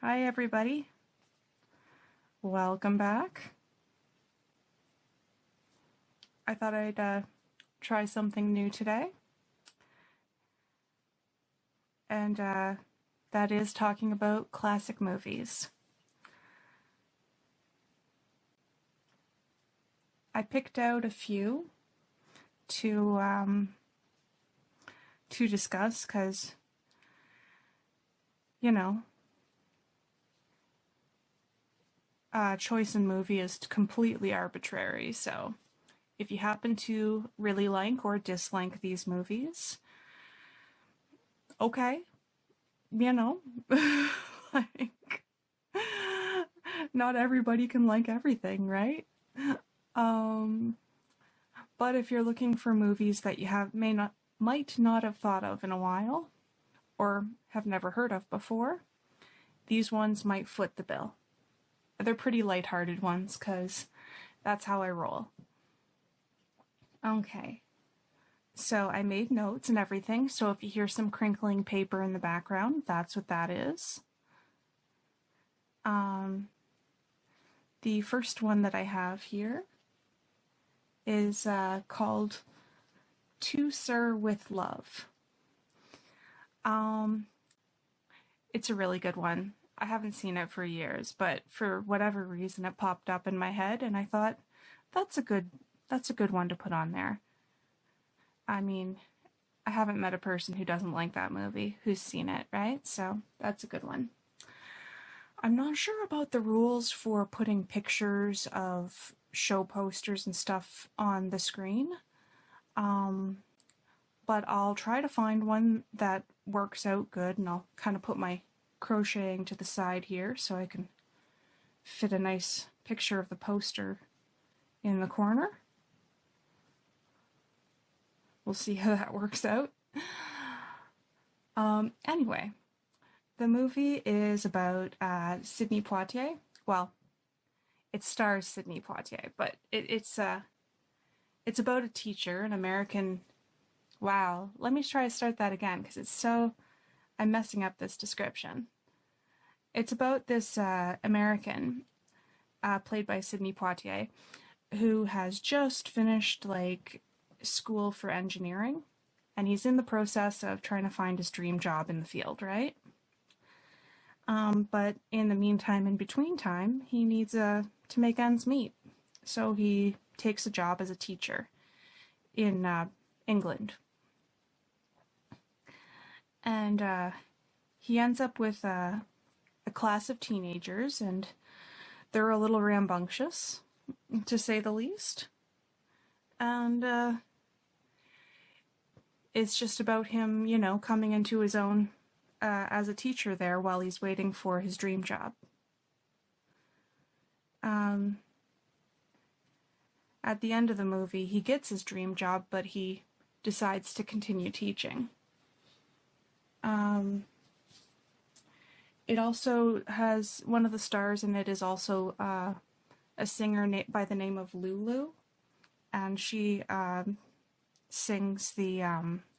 Hi everybody, welcome back. I thought I'd try something new today, and that is talking about classic movies. I picked out a few to discuss because, you know, choice in movie is completely arbitrary, so if you happen to really like or dislike these movies, okay, you know, like, not everybody can like everything, right? But if you're looking for movies that you might not have thought of in a while, or have never heard of before, these ones might foot the bill. They're pretty lighthearted ones, because that's how I roll. Okay, so I made notes and everything, so if you hear some crinkling paper in the background, that's what that is. The first one that I have here is called To Sir with Love. It's a really good one. I haven't seen it for years, but for whatever reason it popped up in my head and I thought that's a good one to put on there. I mean, I haven't met a person who doesn't like that movie who's seen it, right? So that's a good one. I'm not sure about the rules for putting pictures of show posters and stuff on the screen, but I'll try to find one that works out good, and I'll kind of put my crocheting to the side here so I can fit a nice picture of the poster in the corner. We'll see how that works out. Anyway, the movie is about Sidney Poitier. Well, it stars Sidney Poitier, but it's about a teacher, an American. Wow, let me try to start that again because I'm messing up this description. It's about this American, played by Sidney Poitier, who has just finished school for engineering, and he's in the process of trying to find his dream job in the field, right? But in the meantime, in between time, he needs to make ends meet. So he takes a job as a teacher in England. And he ends up with a class of teenagers, and they're a little rambunctious, to say the least. And it's just about him, coming into his own as a teacher there while he's waiting for his dream job. At the end of the movie, he gets his dream job, but he decides to continue teaching. It also has, one of the stars in it is also a singer by the name of Lulu, and she sings the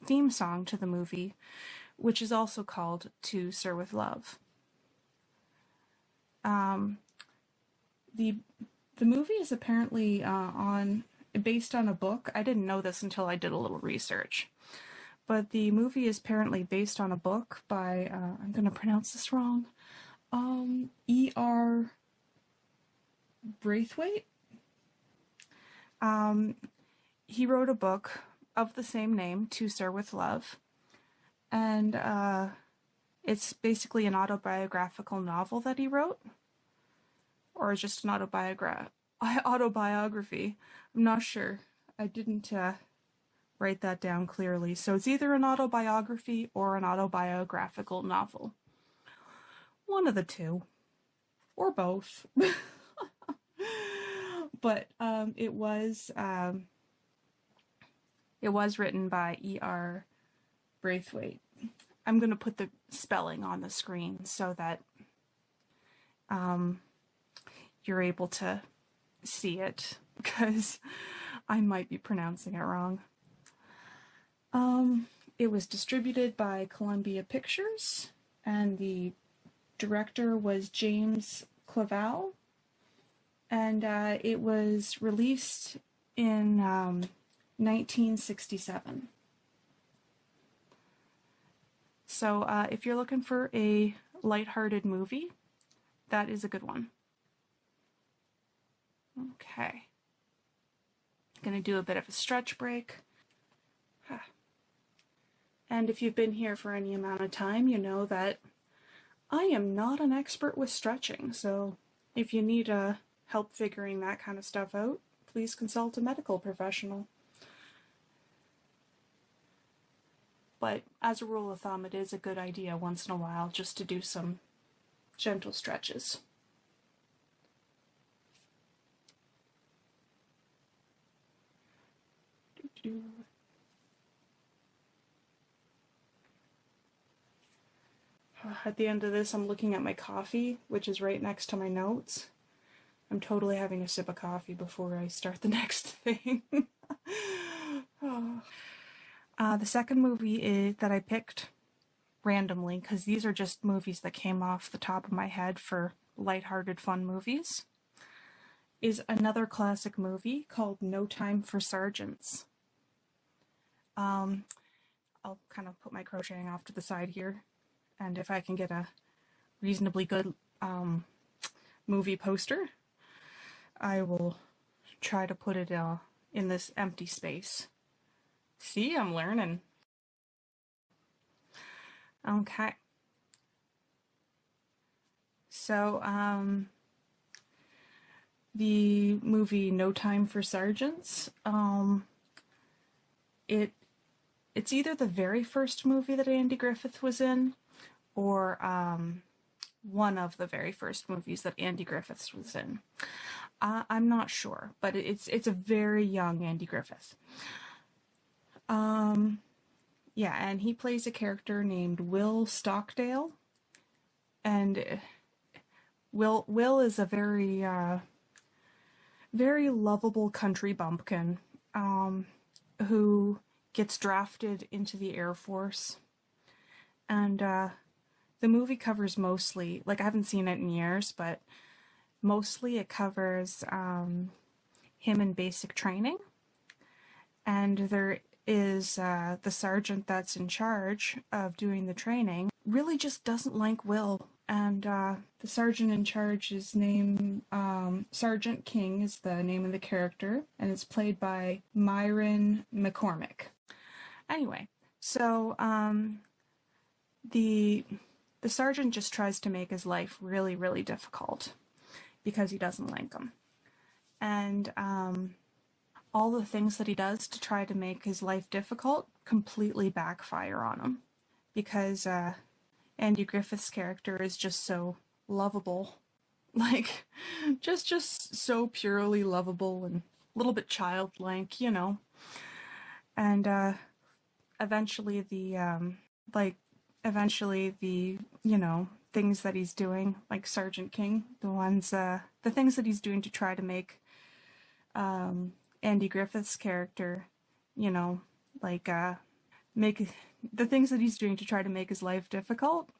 theme song to the movie, which is also called To Sir with Love. The movie is apparently based on a book. I didn't know this until I did a little research. But the movie is apparently based on a book by, I'm going to pronounce this wrong, E.R. Braithwaite. He wrote a book of the same name, To Sir with Love, and it's basically an autobiographical novel that he wrote, or just an autobiography. I'm not sure. I didn't write that down clearly. So it's either an autobiography or an autobiographical novel. One of the two. Or both. But it was written by E.R. Braithwaite. I'm going to put the spelling on the screen so that you're able to see it, because I might be pronouncing it wrong. It was distributed by Columbia Pictures, and the director was James Clavell, and it was released in 1967. So if you're looking for a lighthearted movie, that is a good one. Okay. Gonna do a bit of a stretch break. And if you've been here for any amount of time, you know that I am not an expert with stretching, so if you need help figuring that kind of stuff out, please consult a medical professional. But as a rule of thumb, it is a good idea once in a while just to do some gentle stretches. At the end of this, I'm looking at my coffee, which is right next to my notes. I'm totally having a sip of coffee before I start the next thing. The second movie that I picked randomly, because these are just movies that came off the top of my head for lighthearted, fun movies, is another classic movie called No Time for Sergeants. I'll kind of put my crocheting off to the side here, and if I can get a reasonably good movie poster, I will try to put it in this empty space. See, I'm learning. Okay. So, the movie No Time for Sergeants, it's either the very first movie that Andy Griffith was in, or one of the very first movies that Andy Griffith was in. I'm not sure, but it's a very young Andy Griffith. Yeah, and he plays a character named Will Stockdale, and Will is a very very lovable country bumpkin who gets drafted into the Air Force. And the movie covers mostly, like, I haven't seen it in years, but mostly it covers him in basic training. And there is the sergeant that's in charge of doing the training really just doesn't like Will. And the sergeant in charge is named Sergeant King is the name of the character, and it's played by Myron McCormick. Anyway, so the sergeant just tries to make his life really, really difficult because he doesn't like him. And all the things that he does to try to make his life difficult completely backfire on him, because Andy Griffith's character is just so lovable. Like, just so purely lovable and a little bit childlike, you know. And eventually the you know, things that he's doing, like Sergeant King, the things that he's doing to try to make Andy Griffith's character, you know, like make the things that he's doing to try to make his life difficult,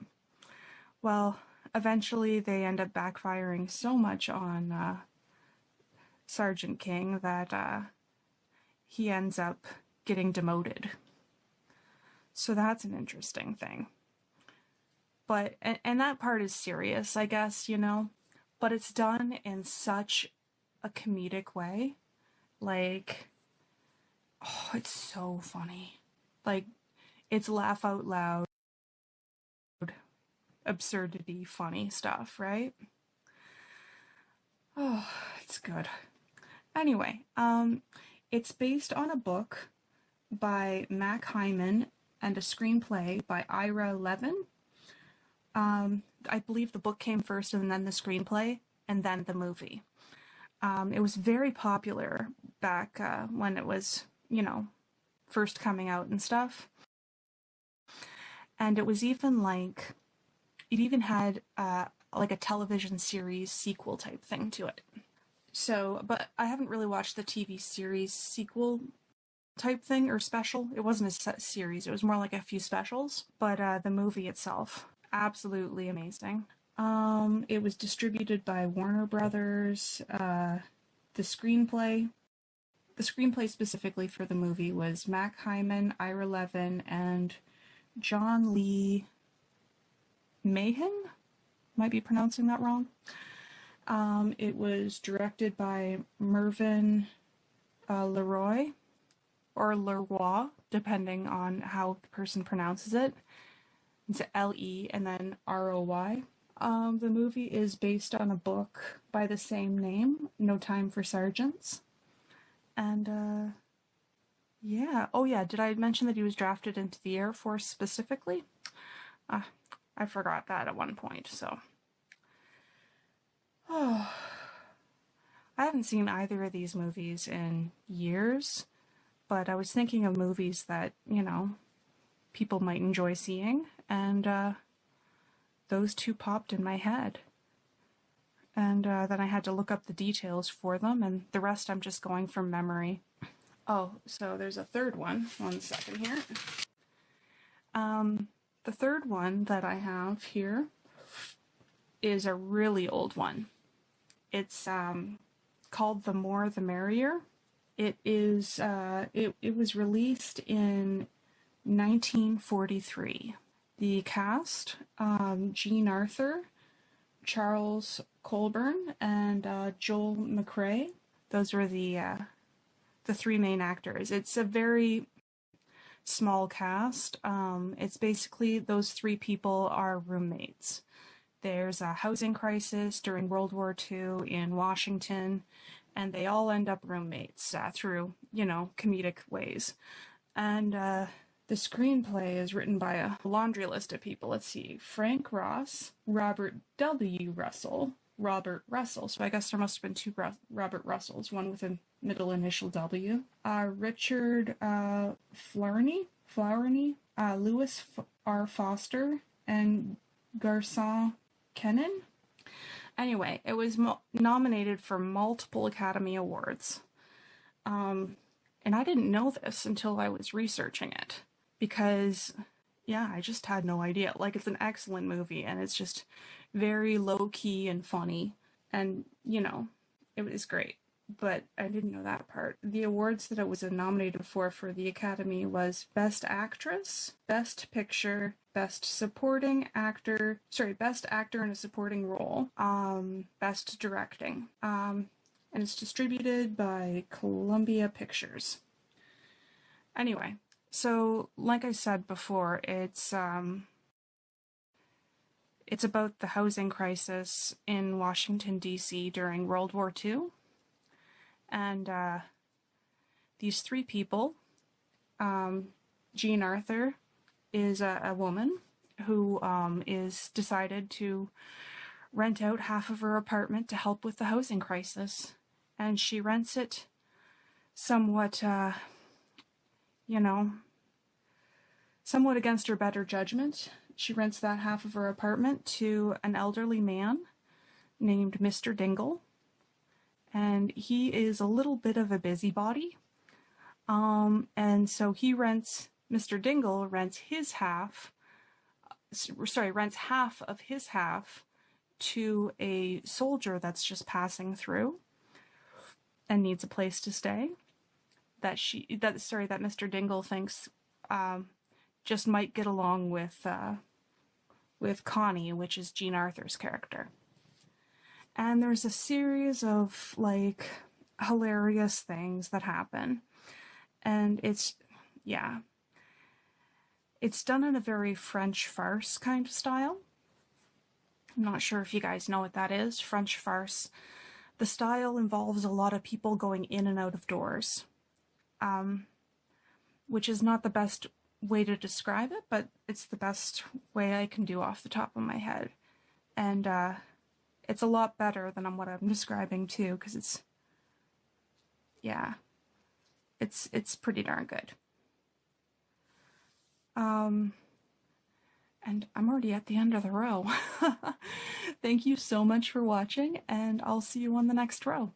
well, eventually they end up backfiring so much on Sergeant King that he ends up getting demoted. So that's an interesting thing. But, and that part is serious, I guess, you know, but it's done in such a comedic way. Like, oh, it's so funny. Like, it's laugh out loud, absurdity, funny stuff, right? Oh, it's good. Anyway, it's based on a book by Mac Hyman and a screenplay by Ira Levin. I believe the book came first and then the screenplay and then the movie. It was very popular back when it was, you know, first coming out and stuff. And it was even like, it even had like a television series sequel type thing to it. So, but I haven't really watched the TV series sequel type thing or special. It wasn't a set series, it was more like a few specials. But the movie itself, absolutely amazing. It was distributed by Warner Brothers. The screenplay specifically for the movie was Mac Hyman, Ira Levin, and John Lee Mahan. Might be pronouncing that wrong. It was directed by Mervyn Leroy, or Leroy, depending on how the person pronounces it. It's L-E and then R-O-Y. The movie is based on a book by the same name, No Time for Sergeants. And, yeah. Oh, yeah, did I mention that he was drafted into the Air Force specifically? I forgot that at one point, so. Oh. I haven't seen either of these movies in years, but I was thinking of movies that, you know, people might enjoy seeing, and those two popped in my head. And then I had to look up the details for them, and the rest I'm just going from memory. Oh, so there's a third one. One second here. The third one that I have here is a really old one. It's called The More the Merrier. It is it was released in 1943. The cast: Jean Arthur, Charles Colburn, and Joel McCrea. Those were the three main actors. It's a very small cast. It's basically those three people are roommates. There's a housing crisis during World War II in Washington, and they all end up roommates through, you know, comedic ways. And the screenplay is written by a laundry list of people. Let's see: Frank Ross, Robert W. Russell, Robert Russell. So I guess there must have been two Robert Russells, one with a middle initial W. Richard Flourney, Lewis R. Foster, and Garcon Kenin. Anyway, it was nominated for multiple Academy Awards. And I didn't know this until I was researching it. Because, yeah, I just had no idea. Like, it's an excellent movie, and it's just very low-key and funny. And, you know, it was great. But I didn't know that part. The awards that it was nominated for the Academy was Best Actress, Best Picture, Best Supporting Actor, Best Actor in a Supporting Role, Best Directing. And it's distributed by Columbia Pictures. Anyway, so like I said before, it's about the housing crisis in Washington, D.C. during World War II. And these three people, Jean Arthur is a woman who is decided to rent out half of her apartment to help with the housing crisis. And she rents it somewhat, you know, somewhat against her better judgment. She rents that half of her apartment to an elderly man named Mr. Dingle. And he is a little bit of a busybody. And so Mr. Dingle rents half of his half to a soldier that's just passing through and needs a place to stay. That Mr. Dingle thinks just might get along with Connie, which is Jean Arthur's character. And there's a series of, like, hilarious things that happen. And it's done in a very French farce kind of style. I'm not sure if you guys know what that is, French farce. The style involves a lot of people going in and out of doors, which is not the best way to describe it, but it's the best way I can do off the top of my head. And, it's a lot better than what I'm describing too, because it's pretty darn good. And I'm already at the end of the row. Thank you so much for watching, and I'll see you on the next row.